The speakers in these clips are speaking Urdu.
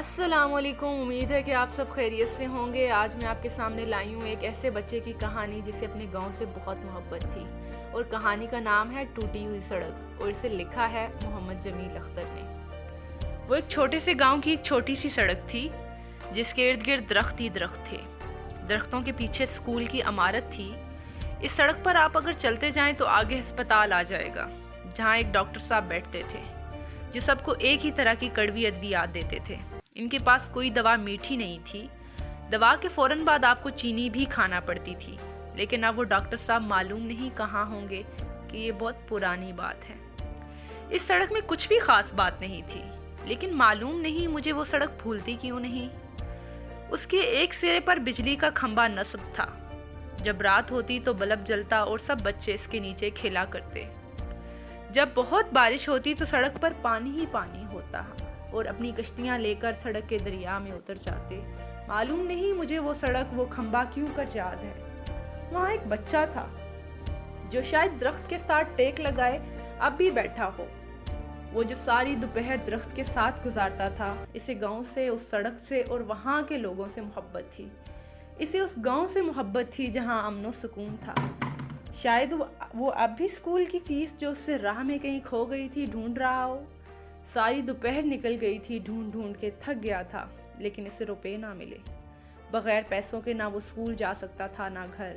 السلام علیکم، امید ہے کہ آپ سب خیریت سے ہوں گے۔ آج میں آپ کے سامنے لائی ہوں ایک ایسے بچے کی کہانی جسے اپنے گاؤں سے بہت محبت تھی، اور کہانی کا نام ہے ٹوٹی ہوئی سڑک، اور اسے لکھا ہے محمد جمیل اختر نے۔ وہ ایک چھوٹے سے گاؤں کی ایک چھوٹی سی سڑک تھی جس کے ارد گرد درخت ہی درخت تھے۔ درختوں کے پیچھے اسکول کی عمارت تھی۔ اس سڑک پر آپ اگر چلتے جائیں تو آگے ہسپتال آ جائے گا، جہاں ایک ڈاکٹر صاحب بیٹھتے تھے جو سب کو ایک ہی طرح کی کڑوی ادویات دیتے تھے۔ ان کے پاس کوئی دوا میٹھی نہیں تھی۔ دوا کے فوراً بعد آپ کو چینی بھی کھانا پڑتی تھی، لیکن اب وہ ڈاکٹر صاحب معلوم نہیں کہاں ہوں گے کہ یہ بہت پرانی بات ہے۔ اس سڑک میں کچھ بھی خاص بات نہیں تھی، لیکن معلوم نہیں مجھے وہ سڑک بھولتی کیوں نہیں۔ اس کے ایک سرے پر بجلی کا کھمبا نصب تھا۔ جب رات ہوتی تو بلب جلتا اور سب بچے اس کے نیچے کھیلا کرتے۔ جب بہت بارش ہوتی تو سڑک پر پانی ہی پانی ہوتا اور اپنی کشتیاں لے کر سڑک کے دریا میں اتر جاتے۔ معلوم نہیں مجھے وہ سڑک، وہ کھمبا کیوں کر یاد ہے۔ وہاں ایک بچہ تھا جو شاید درخت کے ساتھ ٹیک لگائے اب بھی بیٹھا ہو، وہ جو ساری دوپہر درخت کے ساتھ گزارتا تھا۔ اسے گاؤں سے، اس سڑک سے اور وہاں کے لوگوں سے محبت تھی۔ اسے اس گاؤں سے محبت تھی جہاں امن و سکون تھا۔ شاید وہ اب بھی اسکول کی فیس جو اس سے راہ میں کہیں کھو گئی تھی ڈھونڈ رہا ہو۔ ساری دوپہر نکل گئی تھی، ڈھونڈ ڈھونڈ کے تھک گیا تھا، لیکن اسے روپے نہ ملے۔ بغیر پیسوں کے نہ وہ اسکول جا سکتا تھا نہ گھر۔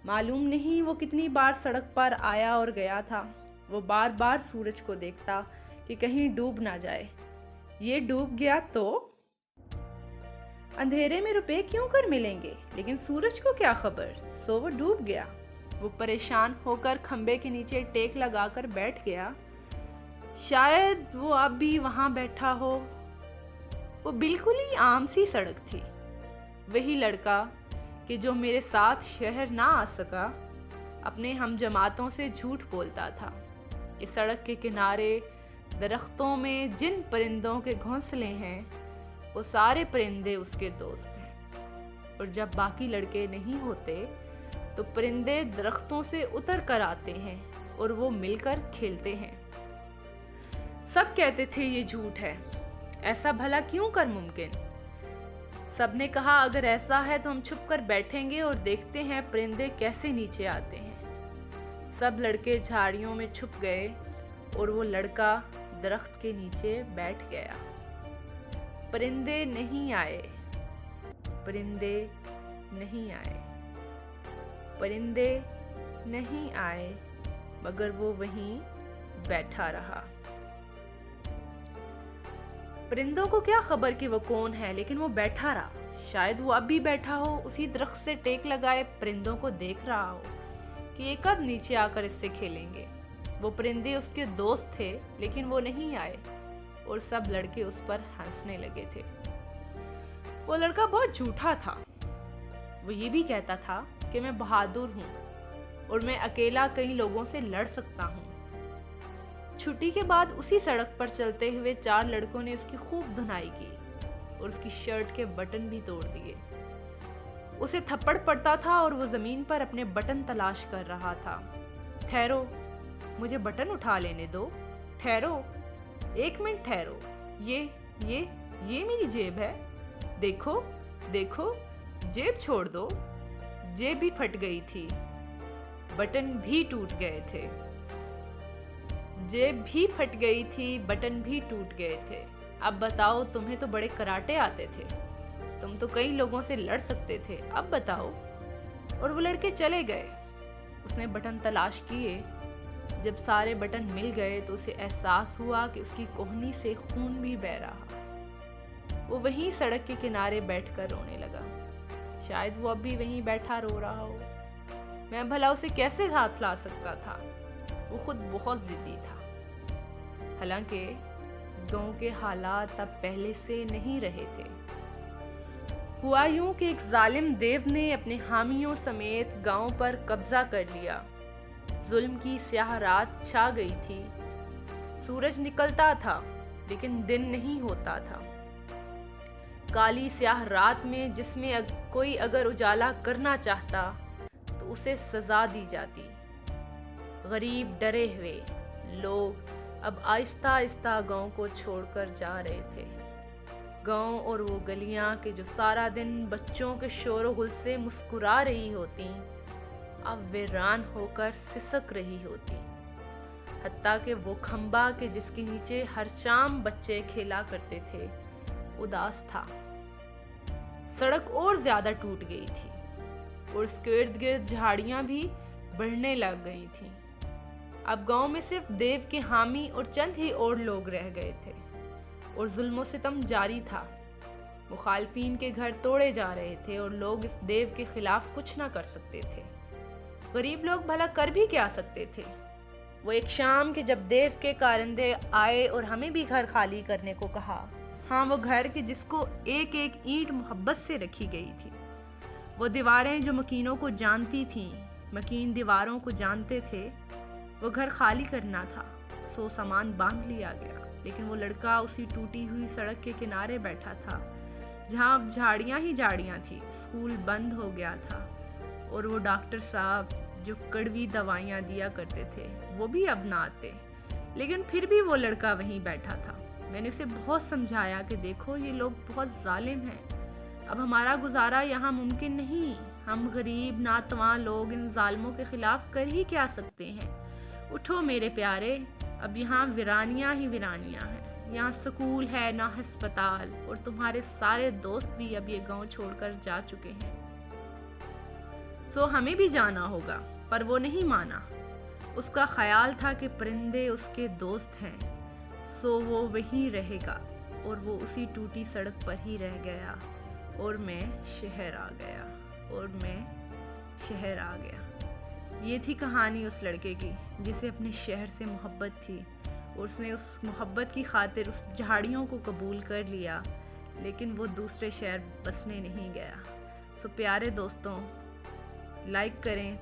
معلوم نہیں وہ کتنی بار سڑک پر آیا اور گیا تھا۔ وہ بار بار سورج کو دیکھتا کہ کہیں ڈوب نہ جائے۔ یہ ڈوب گیا تو اندھیرے میں روپے کیوں کر ملیں گے، لیکن سورج کو کیا خبر، سو وہ ڈوب گیا۔ وہ پریشان ہو کر کھمبے کے نیچے ٹیک لگا کر بیٹھ گیا۔ شاید وہ اب بھی وہاں بیٹھا ہو۔ وہ بالکل ہی عام سی سڑک تھی۔ وہی لڑکا کہ جو میرے ساتھ شہر نہ آ سکا، اپنے ہم جماعتوں سے جھوٹ بولتا تھا کہ سڑک کے کنارے درختوں میں جن پرندوں کے گھونسلے ہیں وہ سارے پرندے اس کے دوست ہیں، اور جب باقی لڑکے نہیں ہوتے تو پرندے درختوں سے اتر کر آتے ہیں اور وہ مل کر کھیلتے ہیں۔ سب کہتے تھے یہ جھوٹ ہے، ایسا بھلا کیوں کر ممکن؟ سب نے کہا اگر ایسا ہے تو ہم چھپ کر بیٹھیں گے اور دیکھتے ہیں پرندے کیسے نیچے آتے ہیں۔ سب لڑکے جھاڑیوں میں چھپ گئے اور وہ لڑکا درخت کے نیچے بیٹھ گیا۔ پرندے نہیں آئے، پرندے نہیں آئے، پرندے نہیں آئے، مگر وہ وہیں بیٹھا رہا۔ پرندوں کو کیا خبر کہ وہ کون ہے، لیکن وہ بیٹھا رہا۔ شاید وہ اب بھی بیٹھا ہو، اسی درخت سے ٹیک لگائے پرندوں کو دیکھ رہا ہو کہ یہ کب نیچے آ کر اس سے کھیلیں گے۔ وہ پرندے اس کے دوست تھے، لیکن وہ نہیں آئے، اور سب لڑکے اس پر ہنسنے لگے تھے۔ وہ لڑکا بہت جھوٹا تھا۔ وہ یہ بھی کہتا تھا کہ میں بہادر ہوں اور میں اکیلا کئی لوگوں سے لڑ سکتا ہوں۔ چھٹی کے بعد اسی سڑک پر چلتے ہوئے 4 لڑکوں نے اس کی خوب دھنائی کی اور اس کی شرٹ کے بٹن بھی توڑ دیے۔ اسے تھپڑ پڑتا تھا اور وہ زمین پر اپنے بٹن تلاش کر رہا تھا۔ ٹھہرو، مجھے بٹن اٹھا لینے دو، ٹھہرو، 1 منٹ ٹھہرو، یہ میری جیب ہے، دیکھو دیکھو، جیب چھوڑ دو۔ جیب بھی پھٹ گئی تھی، بٹن بھی ٹوٹ گئے تھے۔ جیب بھی پھٹ گئی تھی، بٹن بھی ٹوٹ گئے تھے۔ اب بتاؤ، تمہیں تو بڑے کراٹے آتے تھے، تم تو کئی لوگوں سے لڑ سکتے تھے، اب بتاؤ۔ اور وہ لڑکے چلے گئے۔ اس نے بٹن تلاش کیے۔ جب سارے بٹن مل گئے تو اسے احساس ہوا کہ اس کی کوہنی سے خون بھی بہہ رہا۔ وہ وہیں سڑک کے کنارے بیٹھ کر رونے لگا۔ شاید وہ اب بھی وہیں بیٹھا رو رہا ہو۔ میں بھلا اسے کیسے ہاتھ لا سکتا تھا؟ وہ خود بہت ضدی تھا۔ حالانکہ گاؤں کے حالات اب پہلے سے نہیں رہے تھے۔ ہوا یوں کہ ایک ظالم دیو نے اپنے حامیوں سمیت گاؤں پر قبضہ کر لیا۔ ظلم کی سیاہ رات چھا گئی تھی۔ سورج نکلتا تھا لیکن دن نہیں ہوتا تھا۔ کالی سیاہ رات میں جس میں کوئی اگر اجالا کرنا چاہتا تو اسے سزا دی جاتی۔ غریب ڈرے ہوئے لوگ اب آہستہ آہستہ گاؤں کو چھوڑ کر جا رہے تھے۔ گاؤں اور وہ گلیاں کہ جو سارا دن بچوں کے شور و غل سے مسکرا رہی ہوتی اب ویران ہو کر سسک رہی ہوتی، حتیٰ کہ وہ کھمبا کہ جس کے نیچے ہر شام بچے کھیلا کرتے تھے اداس تھا۔ سڑک اور زیادہ ٹوٹ گئی تھی اور اس کے ارد گرد جھاڑیاں بھی بڑھنے لگ گئی تھیں۔ اب گاؤں میں صرف دیو کے حامی اور چند ہی اور لوگ رہ گئے تھے اور ظلم و ستم جاری تھا۔ مخالفین کے گھر توڑے جا رہے تھے اور لوگ اس دیو کے خلاف کچھ نہ کر سکتے تھے۔ غریب لوگ بھلا کر بھی کیا سکتے تھے؟ وہ ایک شام کہ جب دیو کے کارندے آئے اور ہمیں بھی گھر خالی کرنے کو کہا، ہاں وہ گھر کہ جس کو ایک ایک اینٹ محبت سے رکھی گئی تھی، وہ دیواریں جو مکینوں کو جانتی تھیں، مکین دیواروں کو جانتے تھے، وہ گھر خالی کرنا تھا۔ سو سامان باندھ لیا گیا، لیکن وہ لڑکا اسی ٹوٹی ہوئی سڑک کے کنارے بیٹھا تھا جہاں اب جھاڑیاں ہی جھاڑیاں تھیں۔ اسکول بند ہو گیا تھا اور وہ ڈاکٹر صاحب جو کڑوی دوائیاں دیا کرتے تھے وہ بھی اب نہ آتے، لیکن پھر بھی وہ لڑکا وہیں بیٹھا تھا۔ میں نے اسے بہت سمجھایا کہ دیکھو یہ لوگ بہت ظالم ہیں، اب ہمارا گزارا یہاں ممکن نہیں، ہم غریب ناتواں لوگ ان ظالموں کے خلاف کر ہی کیا سکتے ہیں؟ اٹھو میرے پیارے، اب یہاں ویرانیاں ہی ویرانیاں ہیں، یہاں سکول ہے نہ ہسپتال، اور تمہارے سارے دوست بھی اب یہ گاؤں چھوڑ کر جا چکے ہیں، سو ہمیں بھی جانا ہوگا۔ پر وہ نہیں مانا، اس کا خیال تھا کہ پرندے اس کے دوست ہیں، سو وہ وہیں رہے گا، اور وہ اسی ٹوٹی سڑک پر ہی رہ گیا، اور میں شہر آ گیا۔ یہ تھی کہانی اس لڑکے کی جسے اپنے شہر سے محبت تھی، اور اس نے اس محبت کی خاطر اس جھاڑیوں کو قبول کر لیا، لیکن وہ دوسرے شہر بسنے نہیں گیا۔ سو پیارے دوستوں، لائک کریں۔